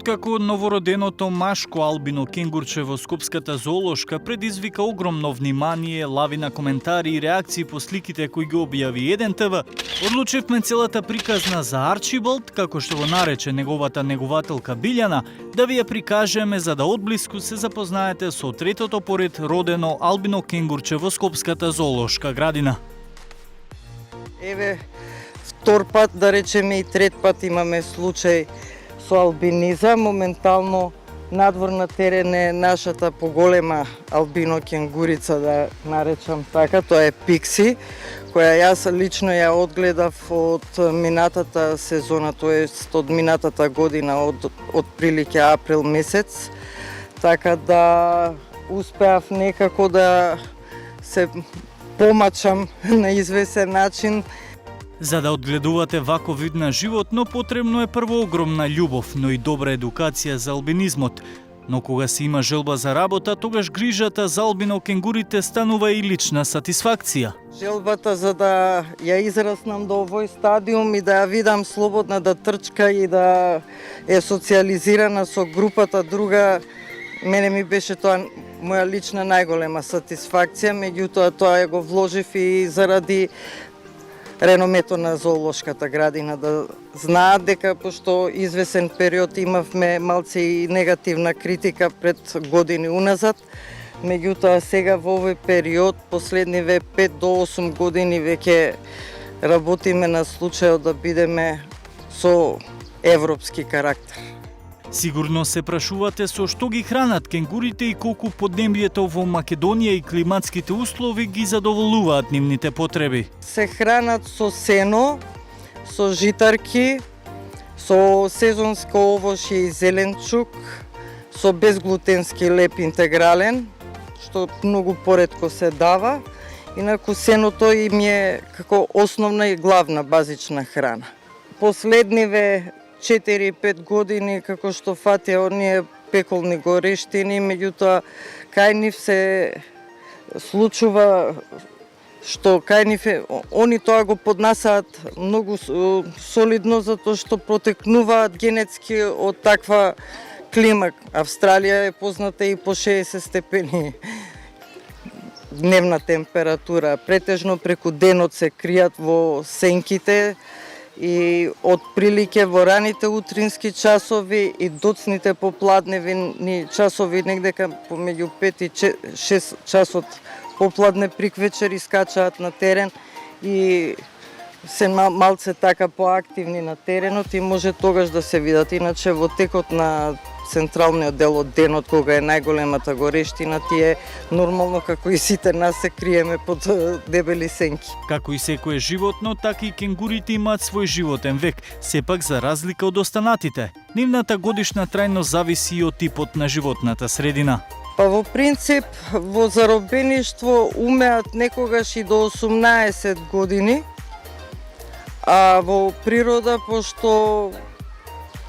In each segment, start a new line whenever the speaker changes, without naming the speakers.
Откако новороденото машко албино кенгурче во Скопската зоолошка предизвика огромно внимание, лавина коментари и реакции по сликите кои ги објави 1ТВ, одлучивме целата приказна за Арчибалд, како што го нарече неговата негователка Билјана, да ви ја прикажеме за да одблиску се запознаете со третото поред родено албино кенгурче во Скопската зоолошка градина.
Еве, втор пат, да речеме и трет пат имаме случај со албинизам. Моментално надвор на терен е нашата поголема албино кенгурица, да наречам така, тоа е Пикси, која јас лично ја одгледав од минатата сезона, тоест од минатата година, од прилike април месец, така да успеав некако да се помачам на извесен начин.
За да одгледувате вако вид на животно, потребно е прво огромна љубов, но и добра едукација за албинизмот. Но кога се има желба за работа, тогаш грижата за албино кенгурите станува и лична сатисфакција.
Желбата за да ја израснам до овој стадиум и да ја видам слободна да трчка и да е социализирана со групата друга, мене ми беше тоа моја лична најголема сатисфакција, меѓутоа тоа ја го вложив и заради реномето на зоолошката градина, да знаат дека пошто извесен период имавме малце и негативна критика пред години уназад, меѓутоа сега во овој период, последниве 5 до 8 години веќе работиме на случајот да бидеме со европски карактер.
Сигурно се прашувате со што ги хранат кенгурите и колку поднебјето во Македонија и климатските услови ги задоволуваат нивните потреби.
Се хранат со сено, со житарки, со сезонско овошје и зеленчук, со безглутенски леп интегрален, што многу поретко се дава. Инаку сеното им е како основна и главна базична храна. Последниве 4-5 години, како што фатеа оние пеколни горештини, меѓутоа кај нив се случува што кај нив они тоа го поднасаат многу солидно, затоа што протекнуваат генетски од таква клима. Австралија е позната и по 60 степени дневна температура. Претежно преку денот се кријат во сенките, и од прилike во раните утрински часови и доцните попладневни часови, негдека помеѓу 5 и 6 часот попладне приквечер искачаат на терен и се малце така поактивни на теренот и може тогаш да се видат. Иначе во текот на централниот дел од денот, кога е најголемата горештина, тие нормално како и сите нас се криеме под дебели сенки.
Како и секое животно, така и кенгурите имаат свој животен век, сепак за разлика од останатите. Нивната годишна трајност зависи и од типот на животната средина.
Па во принцип, во заробеништво умеат некогаш и до 18 години, а во природа, пошто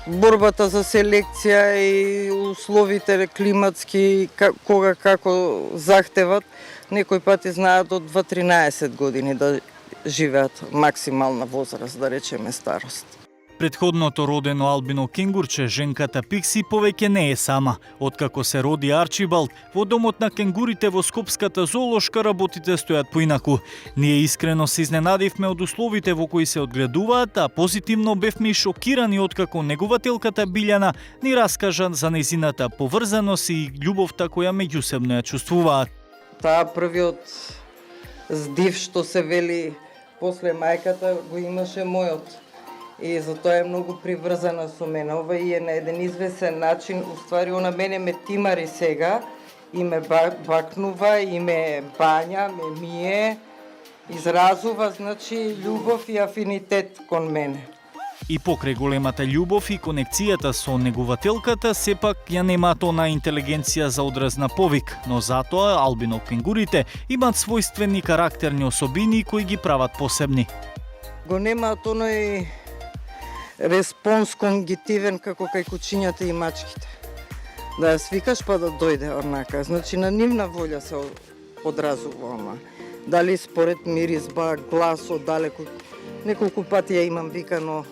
борбата за селекција и условите климатски кога како захтеват, некои пати знаат до 2-13 години да живеат максимална возраст, да речеме старост.
Предходното родено албино кенгурче, женката Пикси, повеќе не е сама. Откако се роди Арчибалд, во домот на кенгурите во Скопската зоолошка работите стојат поинаку. Ние искрено се изненадивме од условите во кои се одгледуваат, а позитивно бевме и шокирани откако негователката Билјана ни раскажа за нејзината поврзаност и љубовта која меѓусебно ја чувствуваат.
Таа првиот здив што се вели после мајката го имаше мојот. И затоа е многу приврзана со мене. Ова и е на еден извесен начин, уствари она мене ме тимари сега, и ме бакнува, и ме бања, ме мие, изразува, значи, љубов и афинитет кон мене.
И покрај големата љубов и конекцијата со негователката, сепак ја немаат она интелигенција за одраз на повик, но затоа албино кенгурите имаат својствени карактерни особини кои ги прават посебни.
Го немаат оној респонс конгитивен како кај кучињата и мачките. Да ја свикаш па да дојде однака. Значи на нивна волја се одразува ама. Дали според миризба, глас од далеку. Неколку пати ја имам викано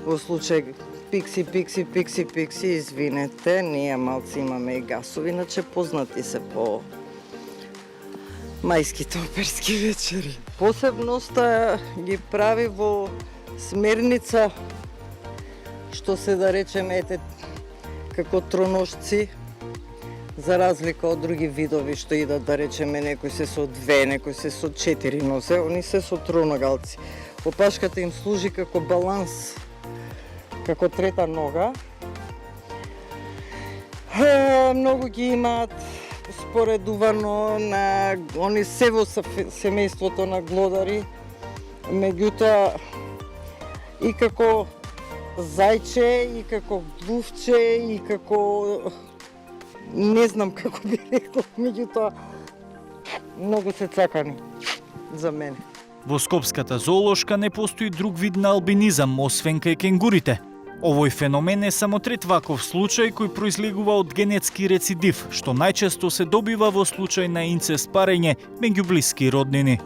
во случај Пикси, извинете, ние малци имаме и гасови, иначе познати се по мајските оперски вечери. Посебноста ги прави во смерница, што се да речеме, ете, како троношци, за разлика од други видови што идат, да речеме, некои се со 2, некои се со 4 нозе, они се со троногалци. Опашката им служи како баланс, како трета нога. Многу ги имаат споредувано на они се во семејството на глодари, меѓутоа и како зајче, и како глувче, и како не знам како би рекол, меѓутоа многу се цакани за мене.
Во Скопската зоолошка не постои друг вид на албинизам, освен кај кенгурите. Овој феномен е само трет ваков случај кој произлегува од генетски рецидив, што најчесто се добива во случај на инцест парење меѓу блиски роднини.